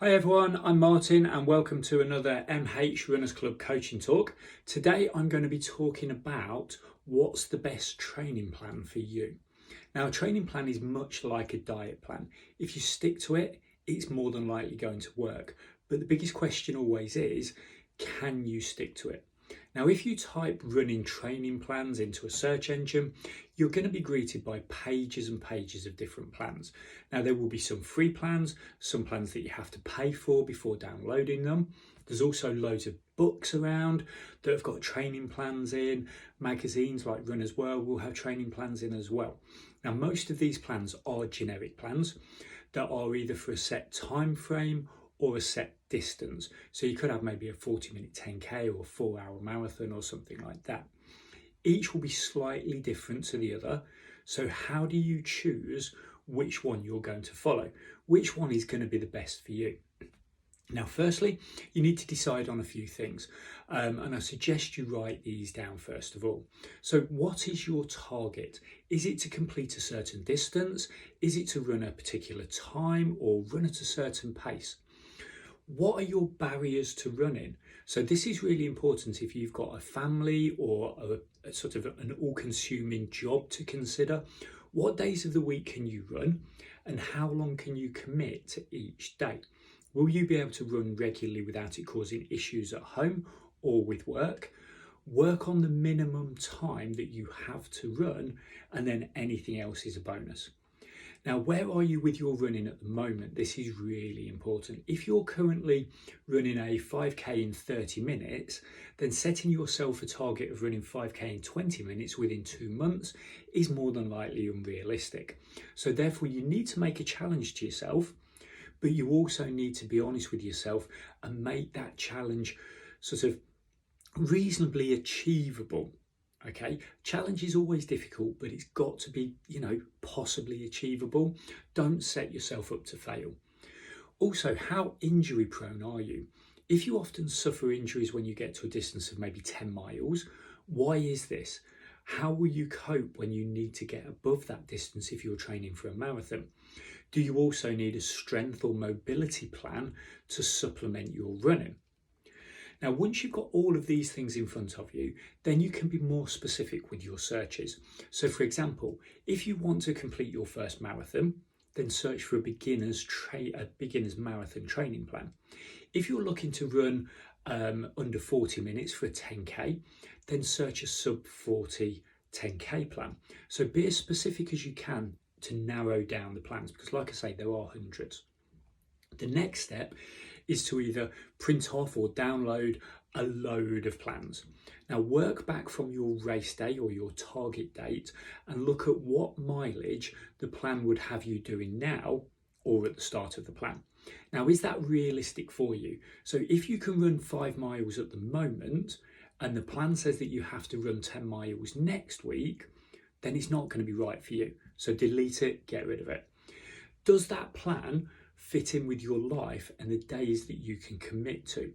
Hi everyone, I'm Martin and welcome to another MH Runners Club coaching talk. Today I'm going to be talking about what's the best training plan for you. Now a training plan is much like a diet plan. If you stick to it, it's more than likely going to work. But the biggest question always is, can you stick to it? Now, if you type running training plans into a search engine, you're going to be greeted by pages and pages of different plans. Now, there will be some free plans, some plans that you have to pay for before downloading them. There's also loads of books around that have got training plans in. Magazines like Runner's World will have training plans in as well. Now, most of these plans are generic plans that are either for a set time frame or a set distance. So you could have maybe a 40-minute 10K or a 4-hour marathon or something like that. Each will be slightly different to the other. So how do you choose which one you're going to follow? Which one is going to be the best for you? Now, firstly, you need to decide on a few things, and I suggest you write these down first of all. So what is your target? Is it to complete a certain distance? Is it to run a particular time or run at a certain pace? What are your barriers to running? So this is really important if you've got a family or a sort of an all-consuming job to consider. What days of the week can you run and how long can you commit to each day? Will you be able to run regularly without it causing issues at home or with work? Work on the minimum time that you have to run, and then anything else is a bonus. Now, where are you with your running at the moment? This is really important. If you're currently running a 5K in 30 minutes, then setting yourself a target of running 5K in 20 minutes within 2 months is more than likely unrealistic. So therefore, you need to make a challenge to yourself, but you also need to be honest with yourself and make that challenge sort of reasonably achievable. Okay, challenge is always difficult, but it's got to be, possibly achievable. Don't set yourself up to fail. Also, how injury prone are you? If you often suffer injuries when you get to a distance of maybe 10 miles, why is this? How will you cope when you need to get above that distance if you're training for a marathon? Do you also need a strength or mobility plan to supplement your running? Now, once you've got all of these things in front of you, then you can be more specific with your searches. So for example, if you want to complete your first marathon, then search for a beginner's marathon training plan. If you're looking to run under 40 minutes for a 10K, then search a sub 40 10K plan. So be as specific as you can to narrow down the plans, because like I say, there are hundreds. The next step is to either print off or download a load of plans. Now work back from your race day or your target date and look at what mileage the plan would have you doing now or at the start of the plan. Now, is that realistic for you? So if you can run 5 miles at the moment and the plan says that you have to run 10 miles next week, then it's not going to be right for you. So delete it, get rid of it. Does that plan fit in with your life and the days that you can commit to?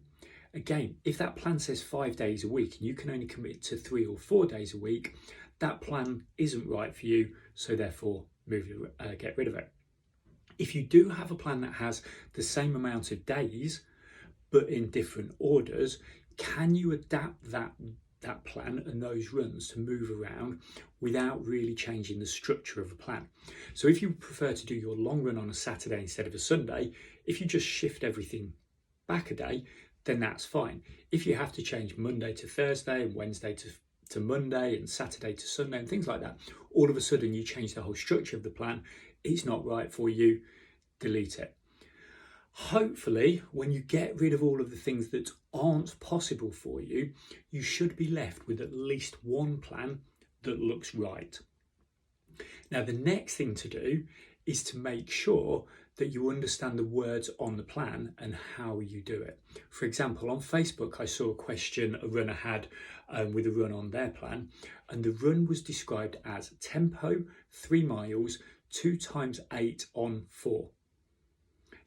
Again, if that plan says 5 days a week and you can only commit to 3 or 4 days a week, that plan isn't right for you, so therefore get rid of it. If you do have a plan that has the same amount of days but in different orders, can you adapt that plan and those runs to move around without really changing the structure of a plan? So if you prefer to do your long run on a Saturday instead of a Sunday, if you just shift everything back a day, then that's fine. If you have to change Monday to Thursday and Wednesday to Monday and Saturday to Sunday and things like that, all of a sudden you change the whole structure of the plan, it's not right for you, delete it. Hopefully, when you get rid of all of the things that aren't possible for you, you should be left with at least one plan that looks right. Now, the next thing to do is to make sure that you understand the words on the plan and how you do it. For example, on Facebook, I saw a question a runner had with a run on their plan, and the run was described as tempo, 3 miles, 2 times 8 on 4.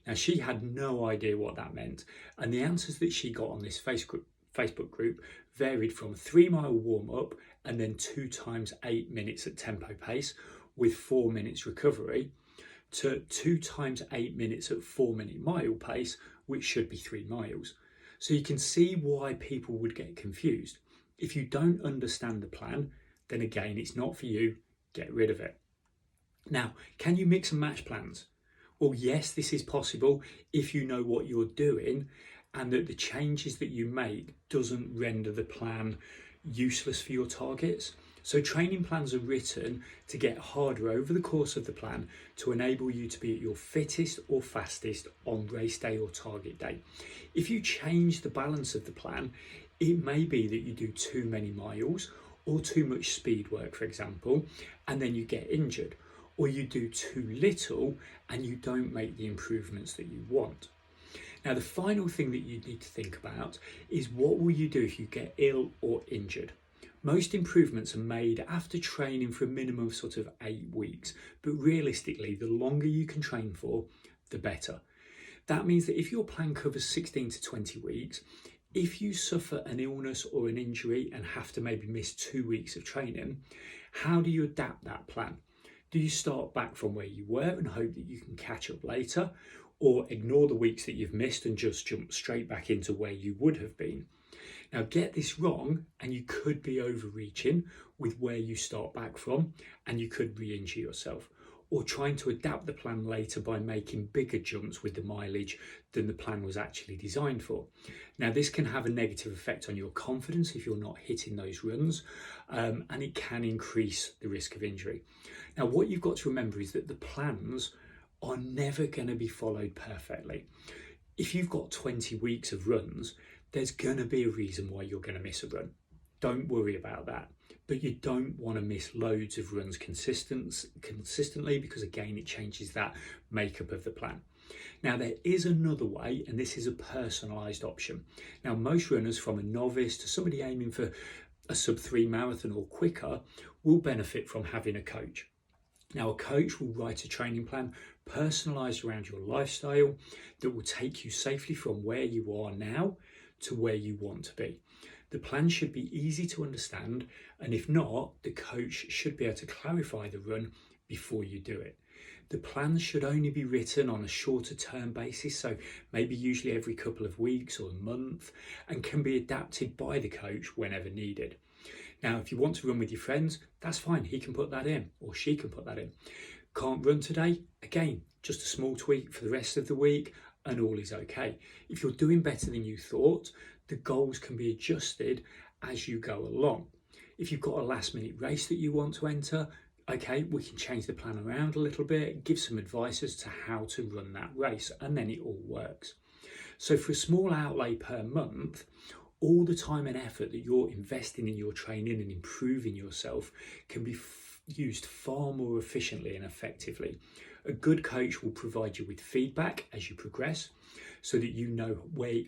Now, she had no idea what that meant, and the answers that she got on this Facebook group varied from a 3-mile warm-up and then 2 times 8 minutes at tempo pace with 4 minutes recovery, to 2 times 8 minutes at 4-minute mile pace, which should be 3 miles. So you can see why people would get confused. If you don't understand the plan, then again, it's not for you, get rid of it. Now, can you mix and match plans? Well, yes, this is possible if you know what you're doing and that the changes that you make doesn't render the plan useless for your targets. So training plans are written to get harder over the course of the plan to enable you to be at your fittest or fastest on race day or target day. If you change the balance of the plan, it may be that you do too many miles or too much speed work, for example, and then you get injured, or you do too little and you don't make the improvements that you want. Now, the final thing that you need to think about is what will you do if you get ill or injured? Most improvements are made after training for a minimum of sort of 8 weeks, but realistically, the longer you can train for, the better. That means that if your plan covers 16 to 20 weeks, if you suffer an illness or an injury and have to maybe miss 2 weeks of training, how do you adapt that plan? Do you start back from where you were and hope that you can catch up later, or ignore the weeks that you've missed and just jump straight back into where you would have been? Now, get this wrong and you could be overreaching with where you start back from, and you could re-injure yourself, or trying to adapt the plan later by making bigger jumps with the mileage than the plan was actually designed for. Now, this can have a negative effect on your confidence if you're not hitting those runs, and it can increase the risk of injury. Now, what you've got to remember is that the plans are never going to be followed perfectly. If you've got 20 weeks of runs, there's going to be a reason why you're going to miss a run. Don't worry about that. But you don't want to miss loads of runs consistently, because again, it changes that makeup of the plan. Now, there is another way, and this is a personalised option. Now, most runners, from a novice to somebody aiming for a sub-3 marathon or quicker, will benefit from having a coach. Now, a coach will write a training plan personalised around your lifestyle that will take you safely from where you are now to where you want to be. The plan should be easy to understand, and if not, the coach should be able to clarify the run before you do it. The plans should only be written on a shorter term basis, so maybe usually every couple of weeks or a month, and can be adapted by the coach whenever needed. Now, if you want to run with your friends, that's fine. He can put that in, or she can put that in. Can't run today? Again, just a small tweak for the rest of the week, and all is okay. If you're doing better than you thought, the goals can be adjusted as you go along. If you've got a last minute race that you want to enter, okay, we can change the plan around a little bit, give some advice as to how to run that race, and then it all works. So for a small outlay per month, all the time and effort that you're investing in your training and improving yourself can be used far more efficiently and effectively. A good coach will provide you with feedback as you progress, so that you know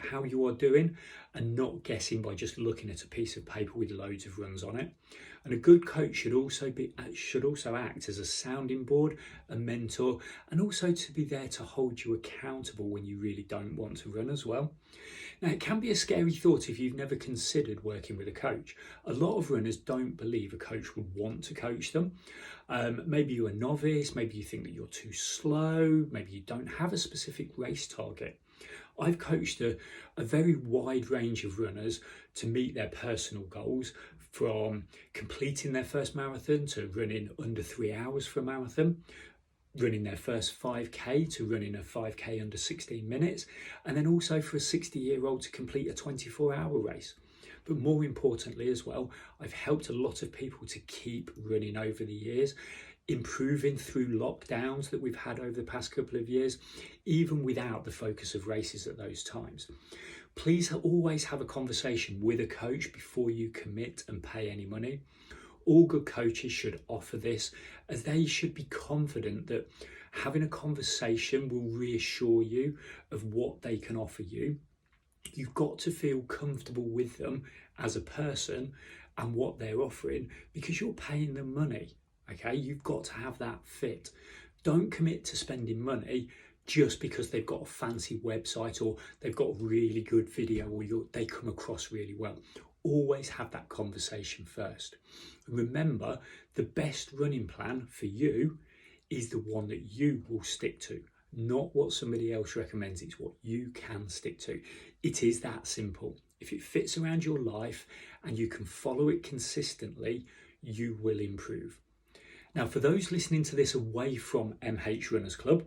how you are doing and not guessing by just looking at a piece of paper with loads of runs on it. And a good coach should also act as a sounding board, a mentor, and also to be there to hold you accountable when you really don't want to run as well. Now, it can be a scary thought if you've never considered working with a coach. A lot of runners don't believe a coach would want to coach them. Maybe you're a novice, maybe you think that you're too slow, maybe you don't have a specific race target. I've coached a very wide range of runners to meet their personal goals, from completing their first marathon to running under 3 hours for a marathon, running their first 5k to running a 5k under 16 minutes, and then also for a 60-year-old to complete a 24-hour race. But more importantly as well, I've helped a lot of people to keep running over the years, improving through lockdowns that we've had over the past couple of years, even without the focus of races at those times. Please always have a conversation with a coach before you commit and pay any money. All good coaches should offer this, as they should be confident that having a conversation will reassure you of what they can offer you. You've got to feel comfortable with them as a person and what they're offering, because you're paying them money. Okay, you've got to have that fit. Don't commit to spending money just because they've got a fancy website or they've got really good video or they come across really well. Always have that conversation first. Remember, the best running plan for you is the one that you will stick to, not what somebody else recommends. It's what you can stick to. It is that simple. If it fits around your life and you can follow it consistently, you will improve. Now, for those listening to this away from MH Runners Club,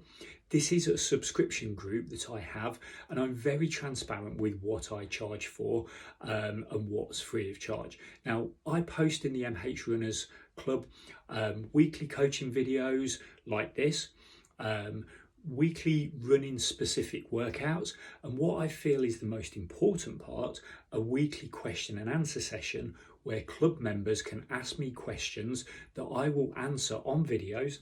this is a subscription group that I have, and I'm very transparent with what I charge for and what's free of charge. Now, I post in the MH Runners Club weekly coaching videos like this, weekly running specific workouts, and what I feel is the most important part, a weekly question and answer session where club members can ask me questions that I will answer on videos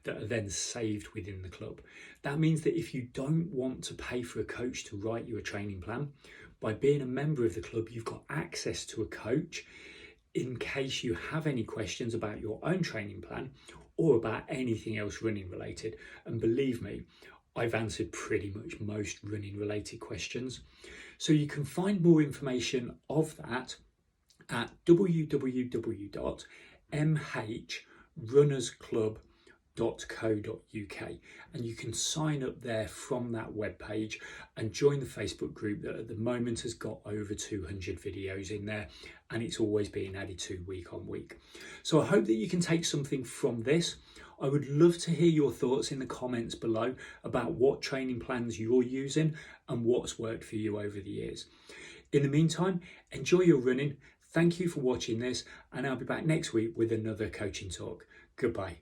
that are then saved within the club. That means that if you don't want to pay for a coach to write you a training plan, by being a member of the club, you've got access to a coach in case you have any questions about your own training plan or about anything else running related. And believe me, I've answered pretty much most running related questions. So you can find more information of that at www.mhrunnersclub.co.uk, and you can sign up there from that webpage and join the Facebook group that at the moment has got over 200 videos in there, and it's always being added to week on week. So I hope that you can take something from this. I would love to hear your thoughts in the comments below about what training plans you're using and what's worked for you over the years. In the meantime, enjoy your running. Thank you for watching this, and I'll be back next week with another coaching talk. Goodbye.